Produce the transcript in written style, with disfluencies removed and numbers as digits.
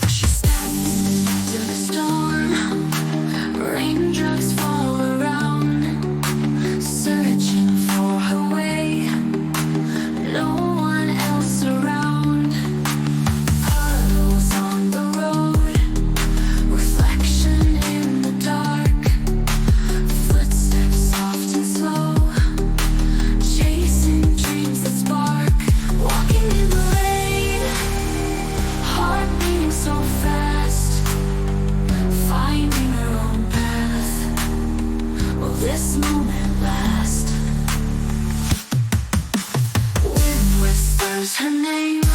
She steps into the storm, raindrops fall around, searching for her way, no one else around. Puddles on the road, reflection in the dark, footsteps soft and slow, chasing dreams that spark. Walking in the rain, heart beating so fast, finding her own path. Will this moment last? Wind whispers her name,